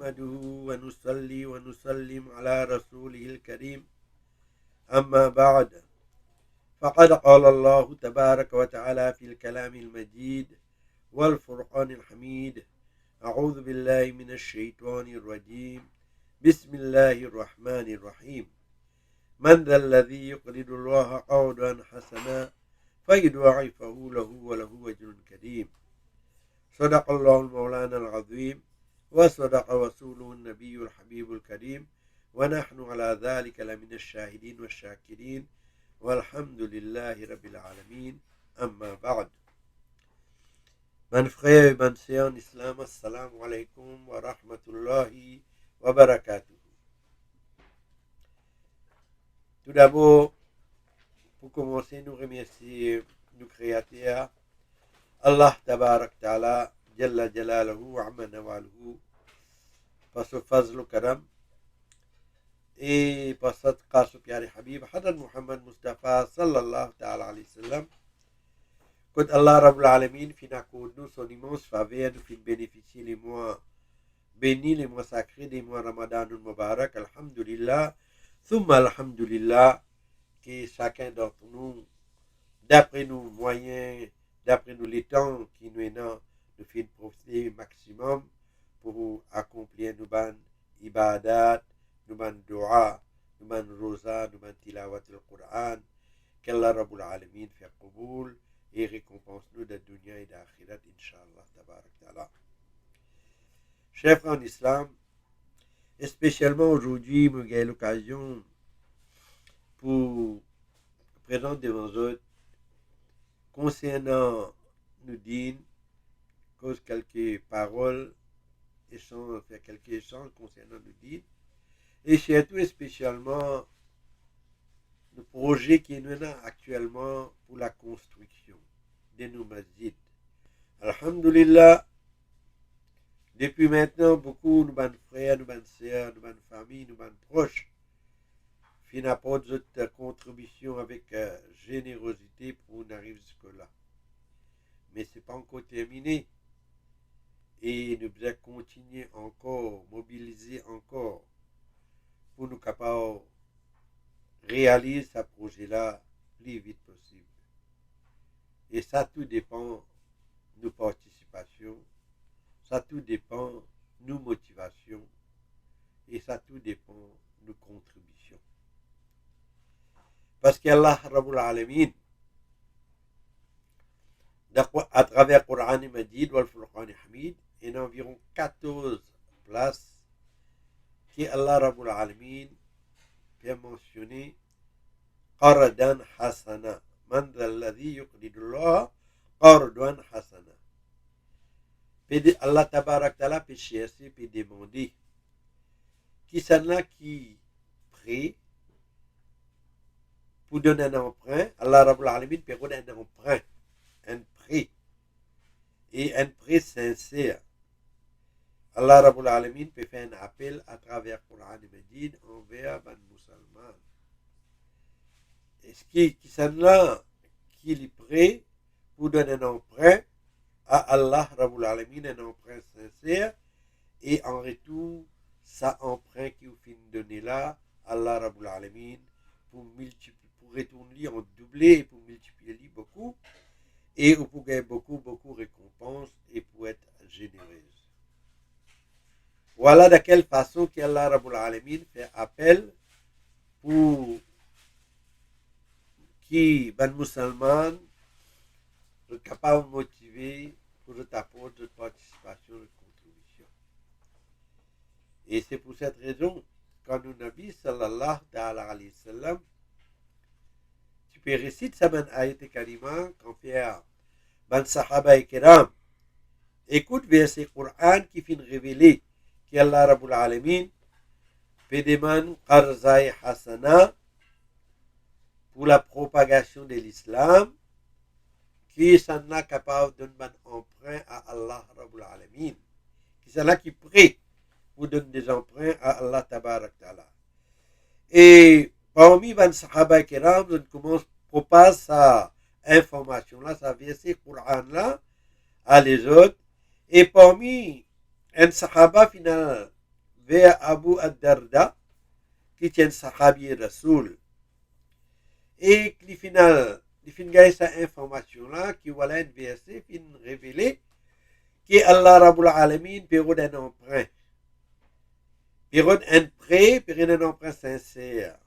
نحمده ونصلي ونسلم على رسوله الكريم أما بعد فقد قال الله تبارك وتعالى في الكلام المجيد والفرقان الحميد أعوذ بالله من الشيطان الرجيم بسم الله الرحمن الرحيم من ذا الذي يقرض الله قرضا حسنا فيضاعفه له وله أجر كريم صدق الله المولانا العظيم وصدق رسوله النبي الحبيب الكريم ونحن على ذلك لمن الشاهدين والشاكرين والحمد لله رب العالمين أما بعد. Mes frères et mes sœurs en islam, assalamu alaikum wa rahmatullahi wa barakatuh. Tout d'abord, pour commencer, nous remercions nos créateurs, Allah tabarak ta'ala, jalla jalaluhu wa amma nawaluhu, par ce fazl karam, et par cette grâce au piari habib, Hadrat Muhammad Mustafa sallallahu ta'ala alayhi wa sallam, que Allah Rabbul Alamin fin accorde nous son immense faveur, nous fin bénéficier les mois bénis, les mois sacrés, des mois Ramadan Mubarak, alhamdulillah, thumma alhamdulillah, que chacun d'entre nous, d'après nos moyens, d'après nous les temps qui nous est dans, nous fin profiter maximum pour accomplir nos ban ibadat, nos ban dua, nos ban rosa, nos ban tilawat al-Qur'an, qu'Allah Rabbul Alamin fait qaboul, et récompense-nous de dunya et d'akhirat, Inch'Allah, tabarak ta'ala. Chers frères en islam, et spécialement aujourd'hui, je j'ai l'occasion pour présenter devant eux concernant nous dînes, cause quelques paroles, faire quelques échanges concernant nous dînes, et surtout et spécialement le projet qui est nous actuellement pour la construction de nos masjids. Alhamdulillah, depuis maintenant, beaucoup de nos frères, nos sœurs, nos familles, nos proches, fin apportent notre contribution avec générosité pour en arriver jusque-là. Mais ce n'est pas encore terminé. Et nous devons continuer encore, mobiliser encore, pour nous capables réaliser ce projet-là le plus vite possible. Et ça tout dépend de nos participations, ça tout dépend de nos motivations, et ça tout dépend de nos contributions. Parce qu'Allah Rabbul Alamin, à travers le Coran Majid ou le Furqan Hamid, il y a environ 14 places qui Allah Rabbul Alamin fait mentionner qardan hasana. Man alladhi yuqridullah qardan hasana. Allah tabarak ta'ala peut chercher, peut demander qui c'est là qui prie pour donner un emprunt. Allah Rabbul Alamin peut donner un emprunt, un prêt, et un prêt sincère. Allah Rabbul Alamin peut faire un appel à travers le Coran Majid envers les musulmans. Est-ce qui sont là qui est prêt pour donner un emprunt à Allah Rabbul Alamin, un emprunt sincère, et en retour, ça emprunt qui vous finit de donner là, Allah Rabbul Alamin, pour retourner en doublé, et pour multiplier beaucoup, et pour gagner beaucoup de récompenses, et pour être généreuse. Voilà de quelle façon qu'Allah Rabbul Alamin fait appel pour qui les musulmans sont capables de motiver pour apporter de participation et de contribution. Et c'est pour cette raison quand nous Nabi sallallahu alayhi wa sallam, tu peux réciter ça ben ayat karima quand faire ben sahaba et kiram écoute verset Coran qui finit révéler qu'Allah Rabbul Alamin peut demander qarzai hasana pour la propagation de l'islam, qui sont là capables de donner un emprunt à Allah Rabbul Alamin, qui sont là qui prient pour donner des emprunts à Allah Tabarak Ta'ala. Et parmi les Sahaba et Kiram, on commence à propager sa information-là, sa verset Coran-là, à les autres. Et parmi un Sahaba final vers Abu ad-Darda, qui tient sahabi Rasoul. Et le final, il fin gagner cette information-là, qui voilà un verset, fin révélé, que Allah Rabbul Alamin période un emprunt. Période un prêt, période un emprunt sincère.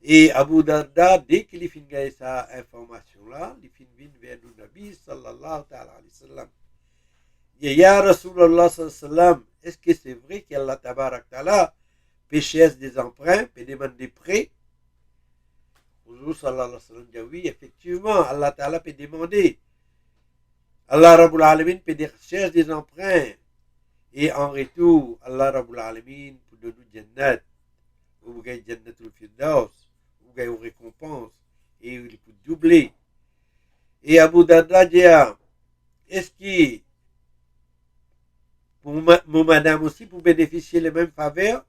Et Abu Darda, dès qu'il fin gagner cette information-là, il fin vient vers le Nabi sallallahu alayhi wa sallam. Ya Rasulallah sallallahu alayhi wa sallam, est-ce que c'est vrai qu'Allah tabarak ta'ala péchesse des emprunts, peut demander des prêts? Huzur sallallahu alayhi wa sallam dit oui, effectivement, Allah ta'ala peut demander. Allah Rabbul Alamin peut chercher des emprunts. Et en retour, Allah Rabbul Alamin pour donner Jannat, ou vous gagnez Jannatul Firdaus, vous gagnez une récompense, et il peut doubler. Et Abu Darda dit, est-ce que pour mon madame aussi, pour bénéficier les mêmes faveurs?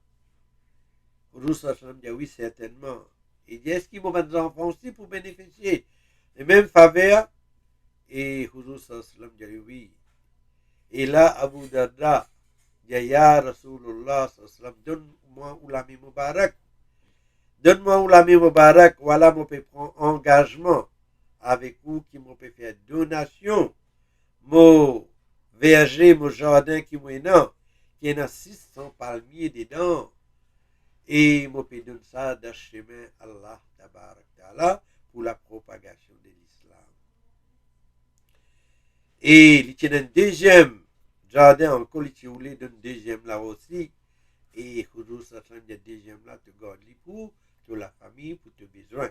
Huzur sallallahu alayhi wa sallam dit oui, certainement. Il dit, est-ce que mon enfants aussi pour bénéficier les mêmes faveurs? Et Huzur sallallahu alayhi wa sallam dit oui. Et là, Abu Darda dit, Ya Rasulullah sallallahu alayhi wa sallam, donne-moi Oulami Mubarak. Donne-moi Oulami Mubarak, voilà, moi peux prendre engagement avec vous, qui me peut faire donation, mon verger, mon jardin qui est dans 600 palmiers dedans. Et moi peux donner ça dans le chemin Allah tabarak ta'ala pour la propagation de l'islam. Et il y a un deuxième jardin encore, il y a un deuxième là aussi. Et Huzur sallallahu alayhi wa sallam, le deuxième là, tu gardes pour la famille, pour tes besoins.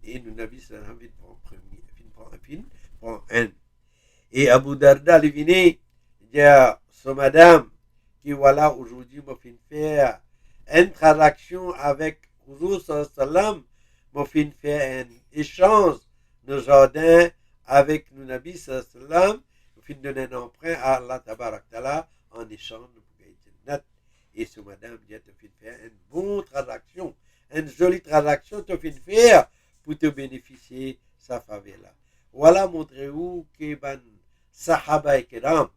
Et nous Nabi sallallahu alayhi wa sallam prend un. Et Abu Darda, il vient, il dit à son madame, qui voilà, aujourd'hui, moi, fin faire une transaction avec Huzur sallallahu alayhi wa sallam, moi, fin faire un échange de jardin avec nous Nabi sallallahu alayhi wa sallam, moi, fin donner un emprunt à Allah tabarak ta'ala en échange de Jannat. Et ce madame dit, tu fin faire une bonne transaction, une jolie transaction, tu fin faire pour te bénéficier de sa faveur-là. Voilà, montrez-vous que ban sahaba et kiram,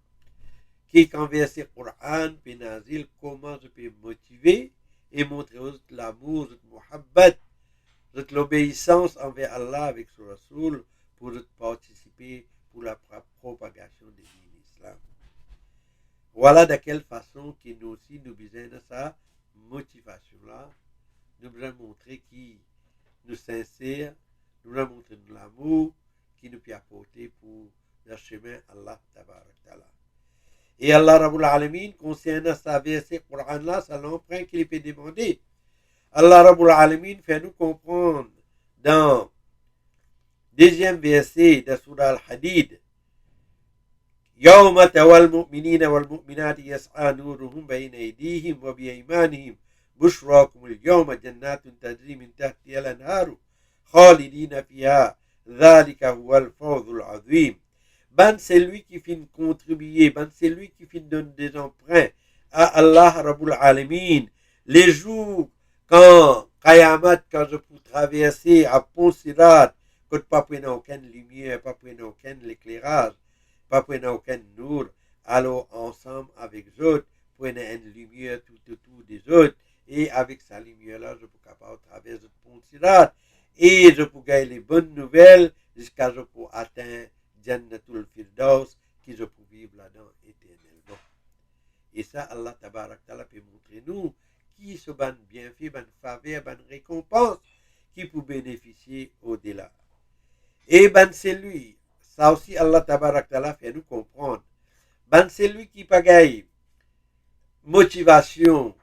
qui conversent le Coran, puis nazil, comment je peux motiver et montrer l'amour, la muhabbat, l'obéissance envers Allah avec son Rasoul pour participer pour la propagation de l'islam. Voilà de quelle façon que nous aussi nous besoin de sa motivation-là. Nous voulons montrer qui nous sincère, nous voulons montrer de l'amour qui nous peut apporter pour le chemin Allah tabarak ta'ala. Et Allah Rabbul Alamin, concernant sa verset Coran-là, c'est l'emprunt qu'il peut demander. Allah Rabbul Alamin fait nous comprendre dans deuxième verset de Surah Al-Hadid, يوم ترى المؤمنين والمؤمنات يسعى نورهم بين أيديهم وبأيمانهم بشراكم اليوم جنات تجري من تحتها الأنهار خالدين فيها ذلك هو الفوز العظيم. Ben c'est lui qui finit contribuer, ben c'est lui qui finit donner des emprunts à Allah Rabbul Alamin. Les jours quand Qayamat, quand je peux traverser à Pont Sirat, quand pas prendre aucune lumière, pas prendre aucun éclairage, pas prendre aucun nour, alors ensemble avec les autres, prenez une lumière tout autour des autres, et avec sa lumière-là, je peux capable traverser le Pont Sirat, et je peux gagner les bonnes nouvelles jusqu'à ce que je peux atteindre Jannatul Firdaus, qui je peux vivre là-dedans éternellement. Et ça, Allah Tabarak Ta'ala peut montrer nous qui se ban bienfait, ban faveur, ban récompense, qui peut bénéficier au-delà. Et ban c'est lui, ça aussi Allah Tabarak Ta'ala fait nous comprendre. Ban c'est lui qui pagaille motivation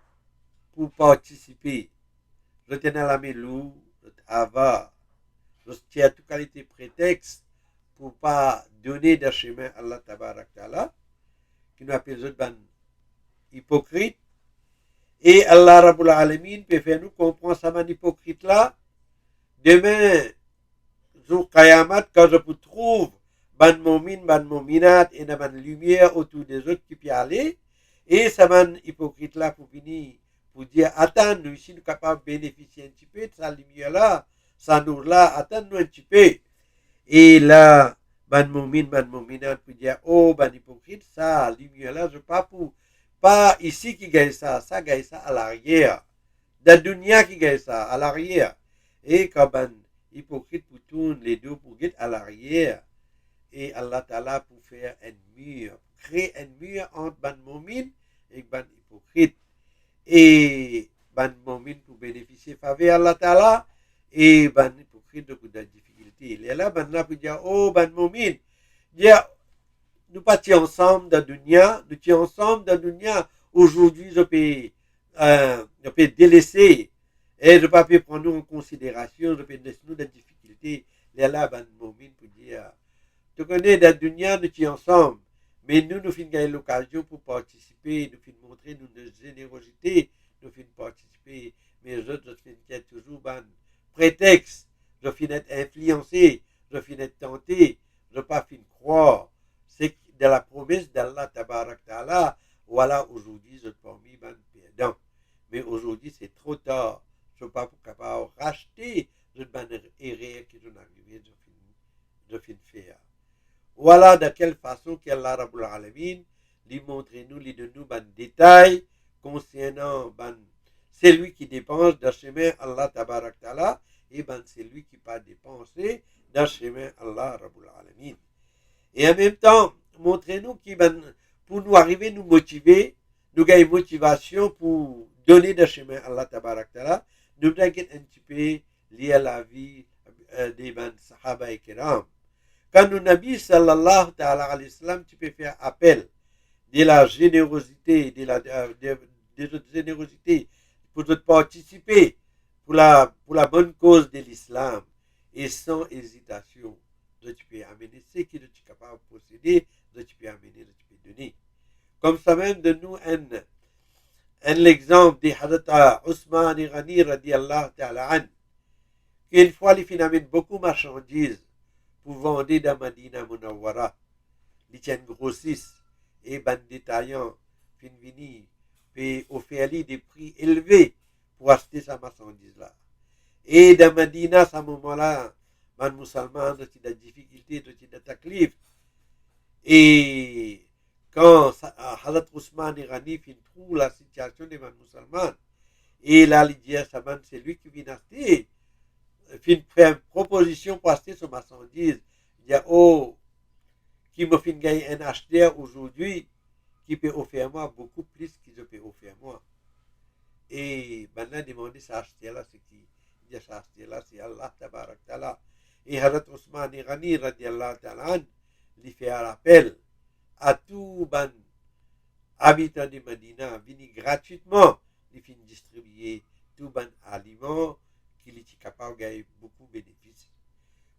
pour participer. Je tenais la melou, je ava, je tiens toute qualité prétexte pour pas donner de chemin à Allah Tabarak Ta'ala, qui nous appelle les ban hypocrite. Et Allah Rabbul Alamin peut faire nous comprendre ça man hypocrite là. Demain, jour Qayamat, quand je vous trouve ban momin, ban mominat, et ban lumière autour des autres qui peuvent aller, et ça man hypocrite là pour venir, pour dire, attends, nous ici, nous sommes capables de bénéficier un petit peu de sa lumière là, sa nour là, attends-nous un petit peu. Et là, ban momin, ban mominat, pour dire, oh, ban hypocrite, ça, lumière là, je ne pas pour pas ici qui gagne ça gagne ça à l'arrière. La dunya qui gagne ça à l'arrière. Et quand ben hypocrite pour tourner les deux pour guetter à l'arrière, et Allah Ta'ala pour faire un mur, créer un mur entre ban momin et ban hypocrite. Et ban momin pour bénéficier faveur Allah Ta'ala, et ban hypocrite de la difficulté. Et là, ban là pour dire, oh ban momin, dire, nous partions ensemble dans la dunya, nous étions ensemble dans la dunya, aujourd'hui je peux délaisser, et je ne peux pas prendre nous en considération, je peux laisser nous des difficultés. Et là, ban momin pour dire, tu connais, dans la dunya, nous étions ensemble, mais nous finissons gagner l'occasion pour participer, nous finissons montrer notre générosité, nous finissons participer, mais les autres, je finis toujours un prétexte, je finis être influencé, je finis être tenté, je ne pas finir croire. C'est de la promesse d'Allah Tabarak Ta'ala, voilà, aujourd'hui, je suis parmi ban perdant. Mais aujourd'hui, c'est trop tard, je ne suis pas capable de racheter le ban erreur qui sont arrivé, je finis faire. Voilà de quelle façon qu'Allah Rabbul Alamin lui montre-nous, lui donne-nous un détail concernant ben, celui qui dépense dans le chemin Allah Tabarak Ta'ala et ben, celui qui pas dépensé dans le chemin Allah Rabbul Alamin. Et en même temps, montrez-nous qui ben, pour nous arriver, nous motiver, nous gagner motivation pour donner dans le chemin Allah Tabarak Ta'ala, nous devons un petit peu lié à la vie des ben, Sahaba et Kiram. Quand le Nabi sallallahu alayhi wa sallam, tu peux faire appel de la générosité, de notre générosité pour te participer pour la bonne cause de l'islam et sans hésitation, tu peux amener ce que tu es capable de posséder, tu peux amener, tu peux donner. Comme ça même de nous un exemple de Hadrat Ousmane Ghani radiallahu ta'ala an, qu'une fois il amène beaucoup de marchandises pour vendre dans Madina Munawwara, les tiennent grossissent et ban détaillants fin vini puis offrir des prix élevés pour acheter sa marchandise là. Et dans Madina, à ce moment-là, man musulman ont des difficultés, ont des taklif. Et quand Hazrat Ousmane Irani fin trouve la situation des man musulmans, et là il dit c'est lui qui vient acheter. Fait une proposition pour acheter son marchandise. Il y a qui me fait gagner un acheteur aujourd'hui qui peut offrir moi beaucoup plus qu'il je peux offrir moi. Et maintenant, demander ça acheter là, c'est qui? Il dit ça acheter là, c'est Allah Tabarak Ta'ala. Et Hazrat Ousmane Ghani radiallahu ta'ala lui fait un appel à tout ban habitant de Medina, venir gratuitement, lui fait distribuer tout ban aliments qu'il est capable de gagner beaucoup de bénéfices.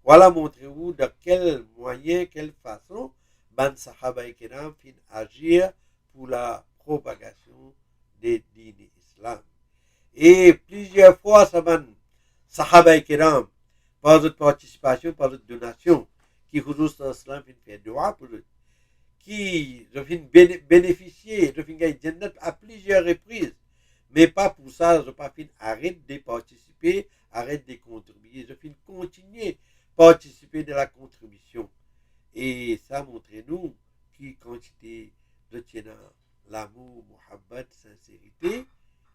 Voilà, montrez-vous de quel moyen, quelle façon, ban Sahaba et Kiram fin agir pour la propagation des dînes islam. Et plusieurs fois, ça ban Sahaba et Kiram, par votre participation, par votre donation, qui Huzur Sallam fin fait dua pour eux, qui fin bénéficier, fin gagner Jannat à plusieurs reprises. Mais pas pour ça, je pas fin arrête de participer, arrête de contribuer. Je fin continuer participer de la contribution. Et ça montre-nous qui quantité retient l'amour, muhabbat, sincérité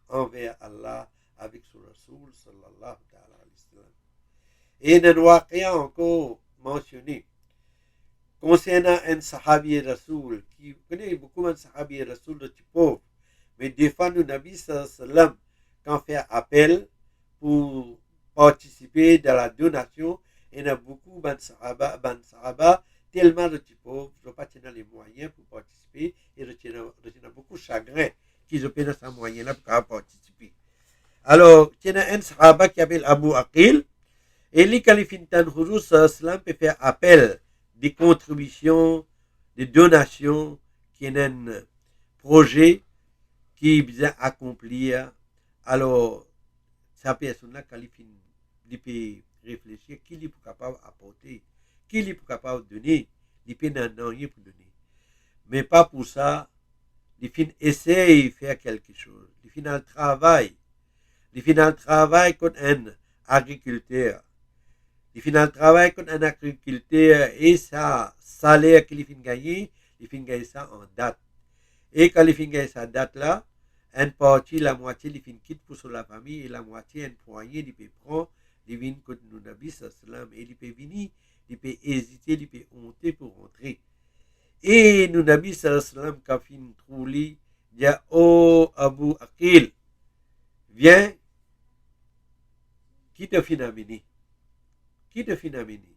envers Allah avec son Rasoul sallallahu alayhi wa sallam. Et dans le waqia encore mentionné concernant un sahabi Rasoul qui connaît beaucoup de sahabi Rasoul de pauvre. Mais des fois, nous, Nabi sallallahu alayhi wa sallam, quand fait appel pour participer dans la donation, il y a beaucoup de sahaba, tellement de pauvres, je ne pas tenir les moyens pour participer, et je tiens beaucoup de chagrin qu'ils ont pas ces moyens-là pour participer. Alors, il y a un sahaba qui s'appelle Abu Aqil, et lui, quand il finit un Huzur sallallahu alayhi wa sallam, peut faire appel des contributions, des donations, qui est un projet qui vient accomplir. Alors, sa personne-là, quand il peut réfléchir, qui est capable d'apporter, qui est capable de donner, il peut n'en rien pour donner. Mais pas pour ça, il essaye de faire quelque chose. Il fait le travail. Il fait le travail comme un agriculteur. Il fait le travail comme un agriculteur et sa salaire qu'il fait gagner ça en date. Et quand les fins sa date là, une partie, la moitié, les fins quitte pour sur la famille, et la moitié, une poignée, ils peuvent prendre, les vins que nous Nabi sallam, et ils peuvent venir, ils peuvent hésiter, ils peuvent honter pour rentrer. Et nous Nabi sallam, quand fin trouli, dit, oh Abu Aqil, viens, qui te fin amener? Qui te fin amener?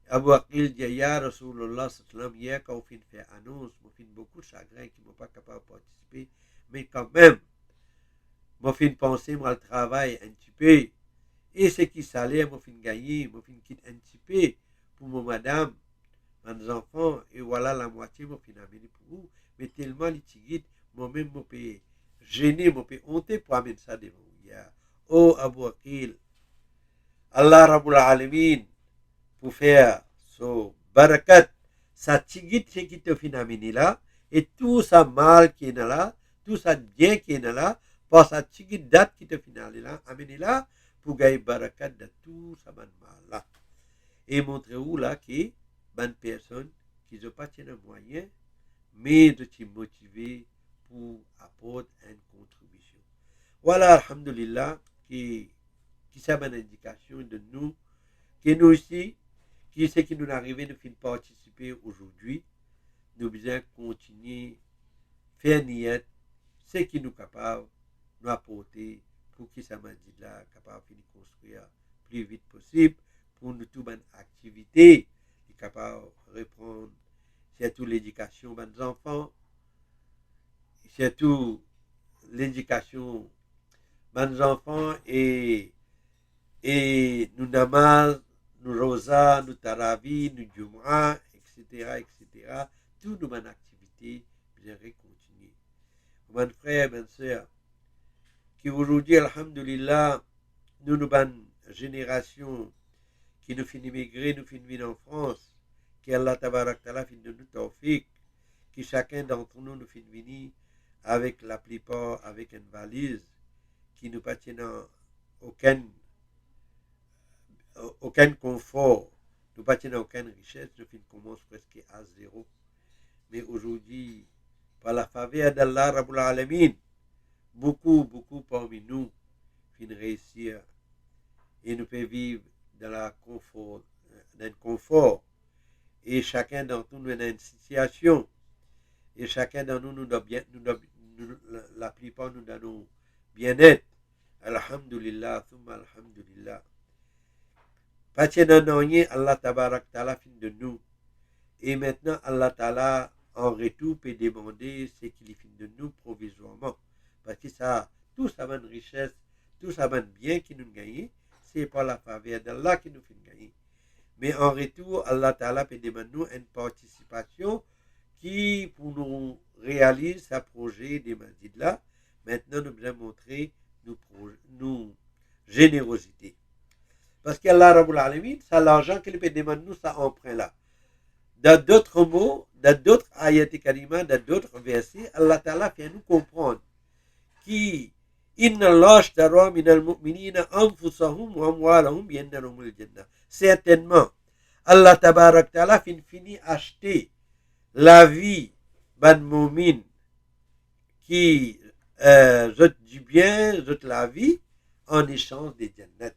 Abu Aqil dit, ya Rasulullah sallam, hier quand on fin fait annonce, on fin beaucoup de chagrin qui ne sont pas capables de participer, mais quand même, moi fin penser, moi le travail un petit peu, et ce qui s'allait, moi fin gagner, moi fin quitter un petit peu pour mon madame, mes enfants, et voilà la moitié, moi fin amener pour vous, mais tellement les tigres, moi-même, moi peux gêner, moi peux honter pour amener ça devant vous. Oh Abu Aqil, Allah Rabbul Alamin, pour faire ce barakat, ça tigit ce qui te fin amener là, et tout ça mal qui est là, tout ça bien qui est là, par sa tigit date qui te fin amener là, pour gagner barakat de tout ça mal là. Et montrer où là que bonne personne qui ne pas un moyen, mais de te motiver pour apporter une contribution. Voilà, alhamdulillah, qui ça une indication de nous, que nous aussi, qui c'est qui nous arrive de participer aujourd'hui, nous devons continuer faire niette, ce qui nous capable nous apporter pour que ça m'a dit là capable de construire plus vite possible pour nous toute bonne activité capable de reprendre surtout l'éducation des enfants, surtout l'éducation des enfants et nous namaz, nous rosa, nous taravi, nous jum'a, etc. Tout nous bonnes activités, bien continuer. Mon frère, mes soeurs, qui aujourd'hui, alhamdulillah, nous bonne génération qui nous finit migrer, nous finit en France, qui Allah tabarak ta'ala finit de nous tawfiq, qui chacun d'entre nous nous finit venir avec la plupart, avec une valise, qui nous patient aucun confort, nous patient aucune richesse, nous finit commence presque à zéro. Mais aujourd'hui, par la faveur d'Allah Rabbul Alamin, beaucoup parmi nous finissent réussir et nous pouvons vivre dans le confort, et chacun d'entre nous est dans une situation, et chacun d'entre nous la plupart nous donnons bien-être. Alhamdulillah, thumma alhamdulillah. Pas de rien, Allah tabarak ta'ala fin de nous. Et maintenant, Allah ta'ala en retour peut demander ce qu'il fin de nous provisoirement. Parce que ça, tout ça va une richesse, tout ça va un bien qui nous gagne, c'est par la faveur d'Allah qui nous fait gagner. Mais en retour, Allah Ta'ala peut demander nous une participation qui, pour nous réaliser ce projet des masjids là, maintenant nous devons montrer nous générosité. Parce qu'Allah Rabbul Alamin, c'est l'argent qu'il peut demander nous, ça emprunt là. Dans d'autres mots, dans d'autres ayats karima, dans d'autres versets, Allah Ta'ala fait nous comprendre qui Inna Allah ashtara minal mu'minina anfusahum wa amwalahum bi anna lahumul jannah. Certainement, Allah tabarak ta'ala fini acheter la vie ban mu'min qui jette du bien, jette la vie en échange des jannat.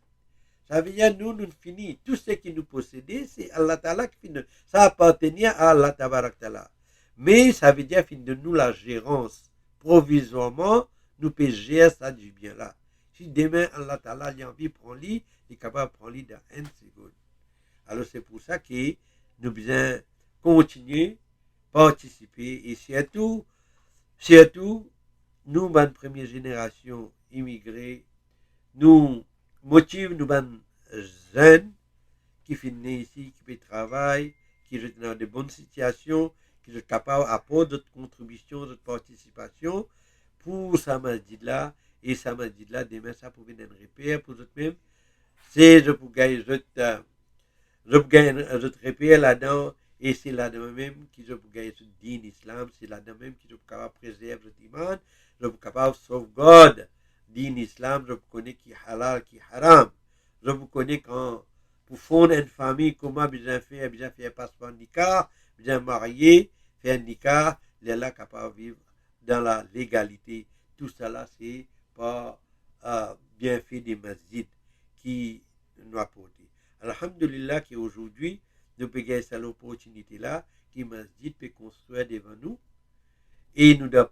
Ça veut dire nous finissons tout ce qui nous possédait, c'est Allah ta'ala qui finit. Ça appartenait à Allah tabarak ta'ala. Mais ça veut dire fin de nous la gérance provisoirement. Nous pouvons gérer ça du bien là. Si demain Allah Ta'ala a envie de prendre il est capable de prendre dans une seconde. Alors c'est pour ça que nous devons continuer, participer et surtout, nous, bonne première génération immigrés, nous motivons nous bonnes jeunes qui finissent ici, qui peuvent travailler, qui sont dans de bonnes situations, qui sont capables d'apporter d'autres contributions, d'autres participations. Pour ça m'a dit là, et ça m'a dit là, demain ça pouvait être un repère pour eux-mêmes. C'est je peux gagner d'autres repères là-dedans, et c'est là-dedans même que je peux gagner ce din islam, c'est là-dedans même que je peux capable préserver cet iman, je peux capable sauvegarder din islam, je peux connaître qui halal, qui haram, je peux connaître quand pour fonder une famille, comment bien faire passeport nikah, bien marier, faire nikah, les là capable de vivre dans la légalité. Tout cela, c'est par bienfait des masjids qui nous apportent. Alhamdulillah qu'aujourd'hui, nous pouvons gagner cette opportunité-là, que masjid peut construire devant nous, et nous dans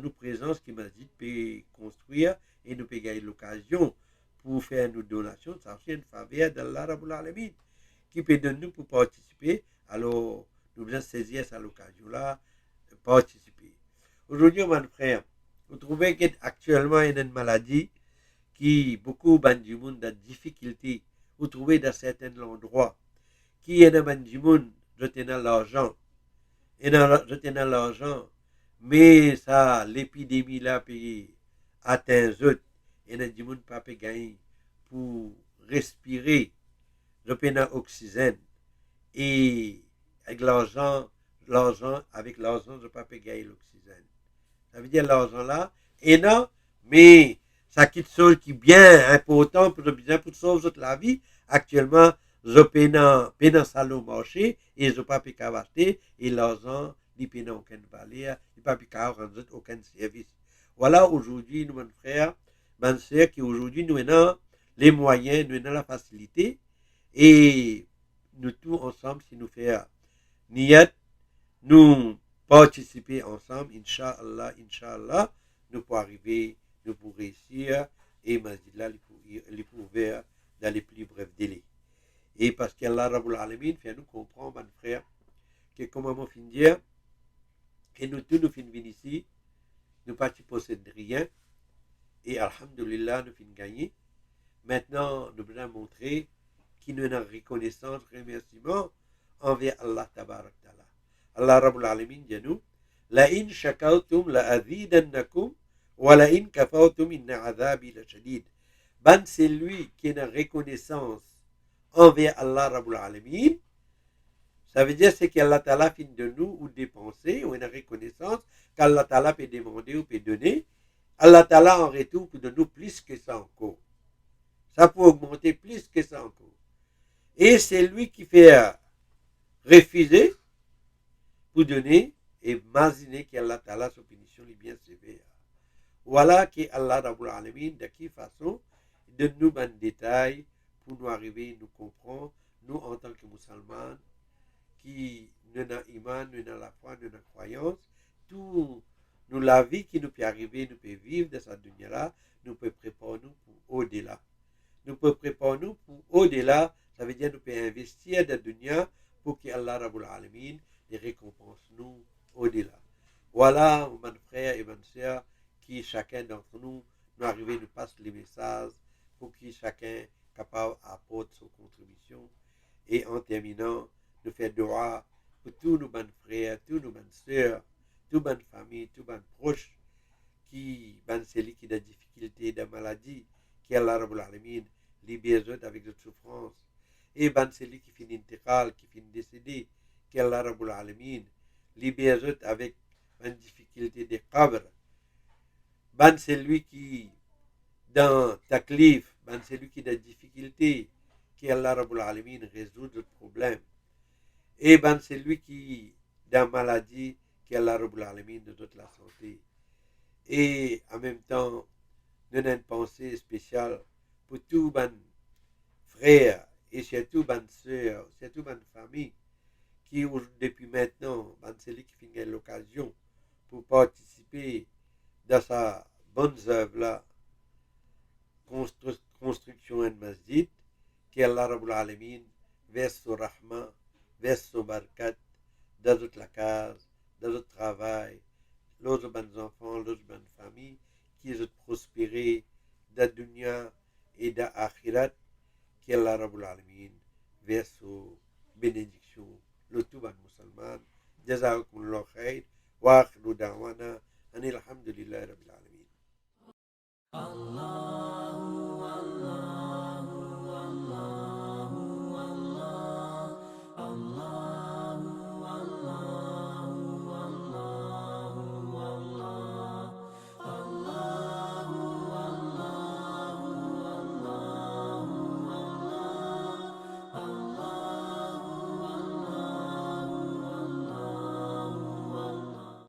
nos présences que masjid peut construire, et nous pouvons gagner l'occasion pour faire nos donations, ça fait une faveur d'Allah Rabbul Alamin, qui peut donner nous pour participer. Alors, nous devons saisir cette occasion-là, participer. Aujourd'hui, mon frère, vous trouvez qu'actuellement, il y a une maladie qui, beaucoup de monde a difficulté, vous trouvez dans certains endroits, qui est dans du monde, retenant l'argent, et retenant l'argent, mais ça, l'épidémie là, puis atteint eux, et dans du monde pas gagner pour respirer, retenant oxygène, et avec avec l'argent, je peux gagner l'oxygène. Ça veut dire l'argent là, et non, mais ça quitte chose qui est bien important pour sauver la vie. Actuellement, je paie dans salon marché et je ne peux pas acheter et l'argent, il ne paie aucune valeur, il ne peut pas rendre aucun service. Voilà aujourd'hui, nous, mon frère, ma soeur, qui aujourd'hui nous avons les moyens, nous avons la facilité et nous tous ensemble, si nous faisons niyat, nous participer ensemble, Inch'Allah, nous pour arriver, nous pour réussir, et Mazila, les pour ouvrir dans les plus brefs délais. Et parce qu'Allah Rabbul Alamin fait nous comprendre, mon frère, que comme on finit dire, que nous tous nous finissons ici, nous ne possédons rien, et Alhamdulillah, nous finissons gagner. Maintenant, nous voulons montrer qu'il nous a une reconnaissance, remerciement envers Allah Tabarak Ta'ala. Allah Rabbul Alamin dit nous, la in shakartum la azidannakum wa la in kafartum inna azabi la shadid. Ben c'est lui qui a une reconnaissance envers Allah Rabbul Alamin. Ça veut dire c'est qu'Allah Ta'ala fin de nous ou dépenser ou une reconnaissance qu'Allah Ta'ala peut demander ou peut donner. Allah Ta'ala en retour peut donner plus que ça encore. Ça peut augmenter plus que ça encore. Et c'est lui qui fait refuser pour donner et imaginer qu'Allah Ta'ala sa punition est bien sévère. Voilà que Allah Rabbul Alamin de quelle façon donne-nous un détail pour nous arriver, nous comprendre, nous en tant que musulmans, qui nous avons iman, nous avons la foi, nous avons la croyance, tout nous la vie qui nous peut arriver, nous peut vivre de cette dunya-là, nous peut préparer nous pour au-delà. Nous peut préparer nous pour au-delà, ça veut dire nous peut investir dans la dunya pour que Allah Rabbul Alamin les récompense nous au-delà. Voilà, mon frère et ma soeur, qui chacun d'entre nous, nous arriver, nous passe les messages pour que chacun capable apporte son contribution. Et en terminant, nous faisons dua pour tous nos bons frères, tous nos bonnes soeurs, toute bonne famille, tous bonnes proches qui ont des difficultés, des maladies, qui Allah Rabbul Alamin libère avec de souffrances. Et celui qui finit intégrale, qui finit décédé, qui Allah Rabbul Alamin libère avec une difficulté de qabr. Celui qui dans taklif, celui qui a des difficultés, qui Allah Rabbul Alamin résout le problème. Et celui qui dans maladie, qui Allah Rabbul Alamin de toute la santé. Et en même temps, nous avons une pensée spéciale pour tous les frères et surtout les sœurs, surtout les familles qui, depuis maintenant, celui qui finit l'occasion pour participer dans sa bonne œuvre-là, construction d'un masjid, que Allah Rabbul Alamin verse son rahma, verse son barkat dans toute la case, dans notre travail, l'autre bonnes enfants, l'autre bonnes familles, qui ont prospéré dans la dunya et dans l'akhirat, que Allah Rabbul Alamin verse son bénédiction, le tout bon musulman. Jazakumullah khair, wa akhiru da'wana, anil hamdulillahi rabbil alamin. Allah